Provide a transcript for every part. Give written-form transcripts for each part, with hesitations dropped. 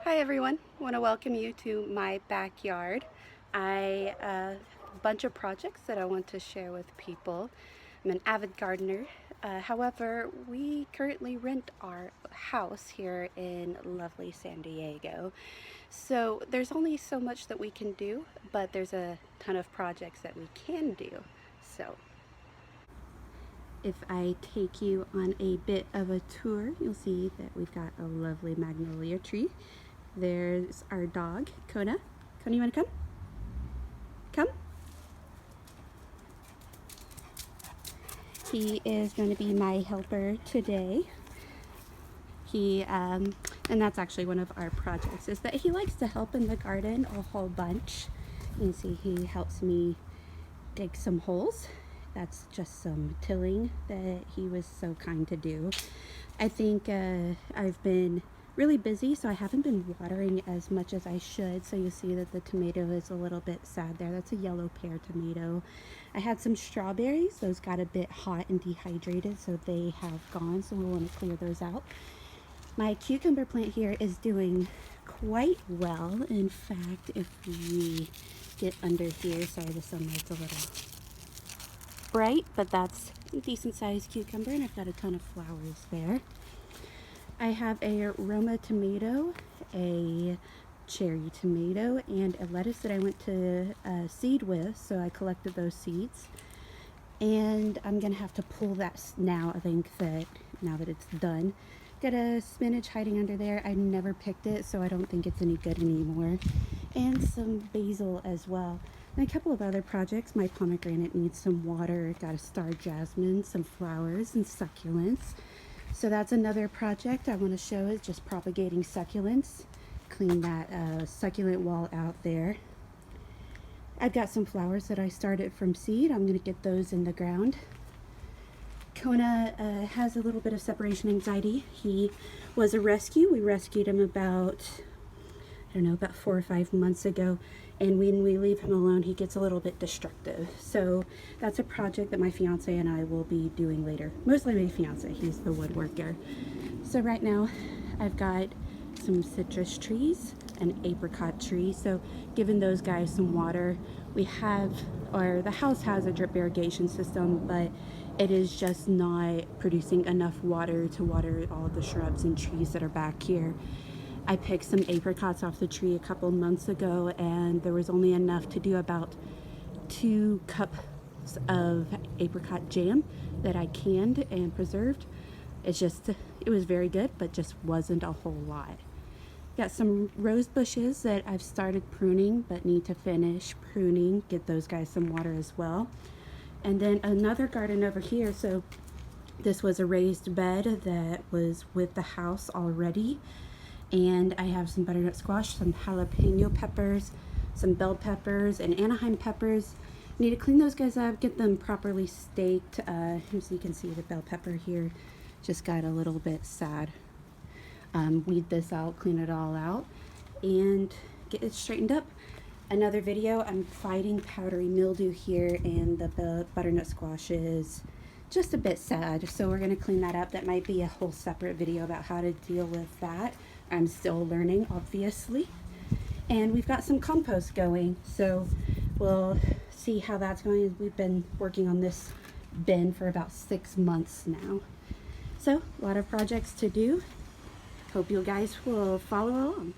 Hi everyone, I want to welcome you to my backyard. I have a bunch of projects that I want to share with people. I'm an avid gardener. However, we currently rent our house here in lovely San Diego. So there's only so much that we can do, but there's a ton of projects that we can do. So if I take you on a bit of a tour, you'll see that we've got a lovely magnolia tree. There's our dog, Kona. Kona, you want to come? Come. He is going to be my helper today. And that's actually one of our projects, is that he likes to help in the garden a whole bunch. You can see he helps me dig some holes. That's just some tilling that he was so kind to do. I think I've been really busy, so I haven't been watering as much as I should. So you see that the tomato is a little bit sad there. That's a yellow pear tomato. I had some strawberries. Those got a bit hot and dehydrated, so they have gone. So we want to clear those out. My cucumber plant here is doing quite well. In fact, if we get under here, sorry, the sunlight's a little bright, but that's a decent sized cucumber, and I've got a ton of flowers there. I have a Roma tomato, a cherry tomato, and a lettuce that I went to seed with, so I collected those seeds. And I'm gonna have to pull that now, I think, that now that it's done. Got a spinach hiding under there. I never picked it, so I don't think it's any good anymore. And some basil as well. And a couple of other projects. My pomegranate needs some water. Got a star jasmine, some flowers, and succulents. So that's another project I want to show, is just propagating succulents. Clean that succulent wall out there. I've got some flowers that I started from seed. I'm going to get those in the ground. Kona has a little bit of separation anxiety. He was a rescue. We rescued him about 4 or 5 months ago. And when we leave him alone, he gets a little bit destructive. So that's a project that my fiance and I will be doing later. Mostly my fiance, he's the woodworker. So right now I've got some citrus trees, an apricot tree. So giving those guys some water. We have, or the house has, a drip irrigation system, but it is just not producing enough water to water all the shrubs and trees that are back here. I picked some apricots off the tree a couple months ago, and there was only enough to do about 2 cups of apricot jam that I canned and preserved. It was very good, but just wasn't a whole lot. Got some rose bushes that I've started pruning, but need to finish pruning, get those guys some water as well. And then another garden over here. So this was a raised bed that was with the house already. And I have some butternut squash, some jalapeno peppers, some bell peppers, and Anaheim peppers. Need to clean those guys up, get them properly staked. So you can see the bell pepper here just got a little bit sad. Weed this out, clean it all out, and get it straightened up. Another video, I'm fighting powdery mildew here, and the butternut squash is just a bit sad, so we're going to clean that up. That might be a whole separate video about how to deal with that. I'm still learning, obviously. And we've got some compost going, so we'll see how that's going. We've been working on this bin for about 6 months now. So a lot of projects to do. Hope you guys will follow along.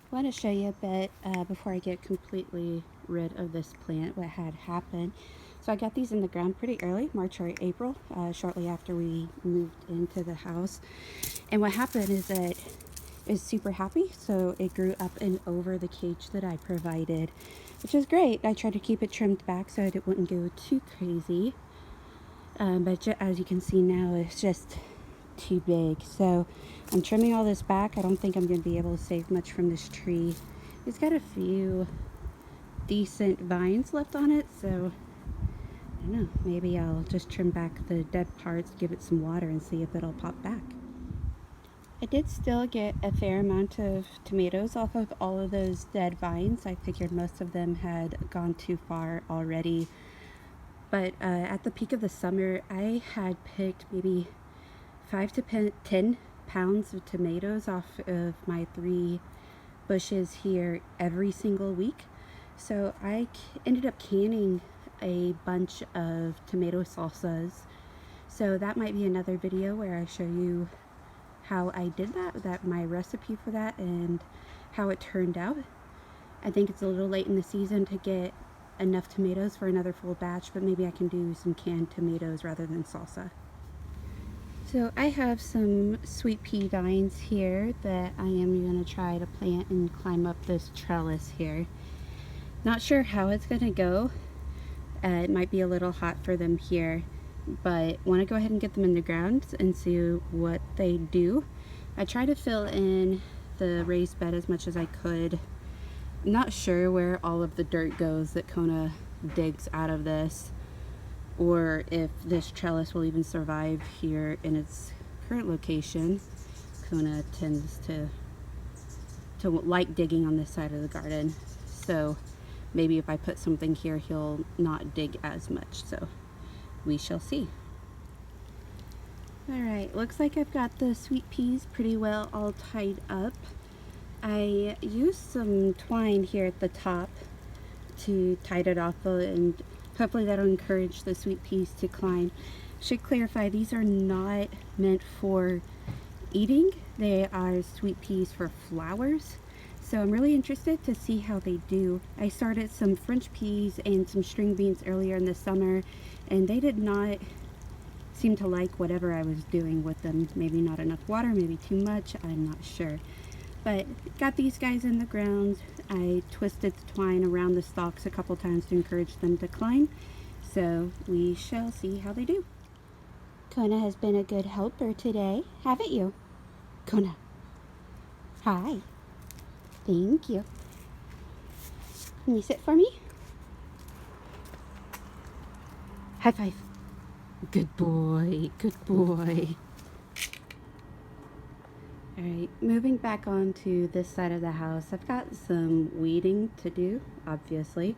I want to show you a bit before I get completely rid of this plant what had happened. So I got these in the ground pretty early, March or April, shortly after we moved into the house. And what happened is that it was super happy, so it grew up and over the cage that I provided, which is great. I tried to keep it trimmed back so it wouldn't go too crazy. But as you can see now, it's just too big. So I'm trimming all this back. I don't think I'm going to be able to save much from this tree. It's got a few decent vines left on it, so I don't know, maybe I'll just trim back the dead parts, give it some water, and see if it'll pop back. I did still get a fair amount of tomatoes off of all of those dead vines. I figured most of them had gone too far already. But at the peak of the summer, I had picked maybe 5 to 10 pounds of tomatoes off of my 3 bushes here every single week. So I ended up canning a bunch of tomato salsas. So that might be another video where I show you how I did that my recipe for that and how it turned out. I think it's a little late in the season to get enough tomatoes for another full batch, but maybe I can do some canned tomatoes rather than salsa. So I have some sweet pea vines here that I am going to try to plant and climb up this trellis here. Not sure how it's going to go. It might be a little hot for them here, but want to go ahead and get them in the ground and see what they do. I try to fill in the raised bed as much as I could. I'm not sure where all of the dirt goes that Kona digs out of this, or if this trellis will even survive here in its current location. Kona tends to like digging on this side of the garden, so maybe if I put something here he'll not dig as much, so we shall see. Alright, looks like I've got the sweet peas pretty well all tied up. I used some twine here at the top to tie it off, and hopefully that'll encourage the sweet peas to climb. Should clarify, these are not meant for eating. They are sweet peas for flowers. So I'm really interested to see how they do. I started some French peas and some string beans earlier in the summer, and they did not seem to like whatever I was doing with them. Maybe not enough water, maybe too much, I'm not sure. But got these guys in the ground. I twisted the twine around the stalks a couple times to encourage them to climb. So we shall see how they do. Kona has been a good helper today, haven't you? Kona. Hi. Thank you. Can you sit for me? High five. Good boy, good boy. Alright, moving back onto this side of the house, I've got some weeding to do, obviously.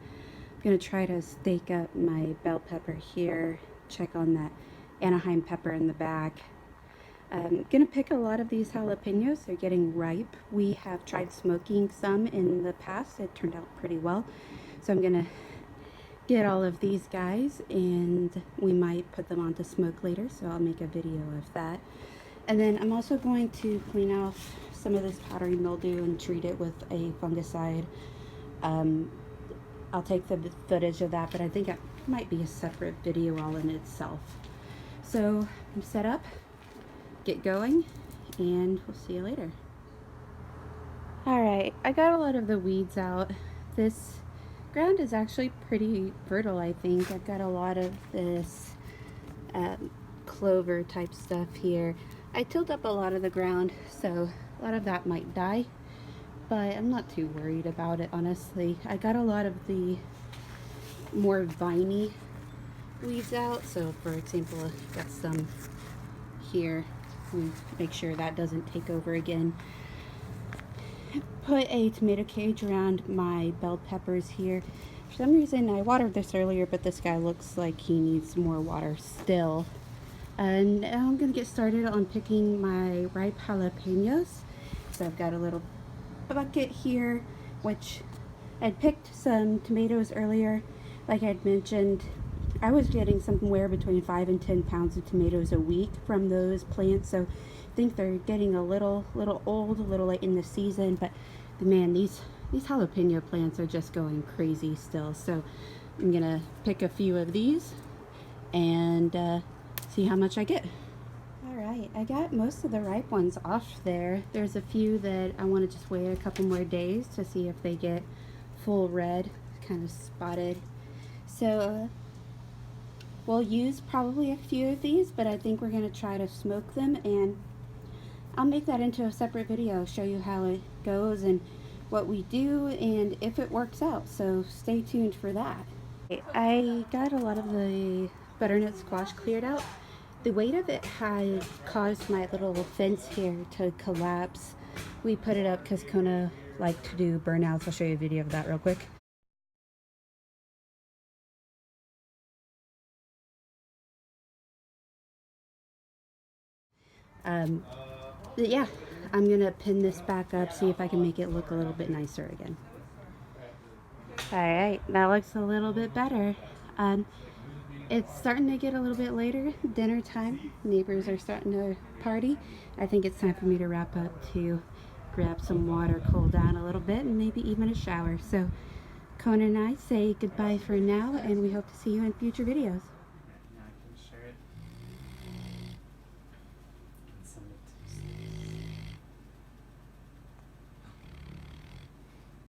I'm going to try to stake up my bell pepper here, check on that Anaheim pepper in the back. I'm going to pick a lot of these jalapenos. They're getting ripe. We have tried smoking some in the past. It turned out pretty well. So I'm going to get all of these guys, and we might put them on to smoke later, so I'll make a video of that. And then I'm also going to clean off some of this powdery mildew and treat it with a fungicide. I'll take the footage of that, but I think it might be a separate video all in itself. So I'm set up, get going, and we'll see you later. Alright, I got a lot of the weeds out. This ground is actually pretty fertile, I think. I've got a lot of this clover type stuff here. I tilled up a lot of the ground, so a lot of that might die, but I'm not too worried about it, honestly. I got a lot of the more viney weeds out, so for example, I've got some here. We make sure that doesn't take over again. Put a tomato cage around my bell peppers here. For some reason, I watered this earlier, but this guy looks like he needs more water still. And now I'm going to get started on picking my ripe jalapenos. So I've got a little bucket here, which I'd picked some tomatoes earlier. Like I'd mentioned, I was getting somewhere between 5 and 10 pounds of tomatoes a week from those plants. So I think they're getting a little old, a little late in the season, but Man, these jalapeno plants are just going crazy still. So I'm gonna pick a few of these and see how much I get. Alright, I got most of the ripe ones off there. There's a few that I want to just wait a couple more days to see if they get full red, kind of spotted. So we'll use probably a few of these, but I think we're going to try to smoke them, and I'll make that into a separate video, show you how it goes and what we do and if it works out. So stay tuned for that. I got a lot of the butternut squash cleared out. The weight of it had caused my little fence here to collapse. We put it up because Kona liked to do burnouts. I'll show you a video of that real quick. Yeah, I'm gonna pin this back up, see if I can make it look a little bit nicer again. Alright, that looks a little bit better. It's starting to get a little bit later, dinner time. Neighbors are starting to party. I think it's time for me to wrap up to grab some water, cool down a little bit, and maybe even a shower. So Kona and I say goodbye for now, and we hope to see you in future videos.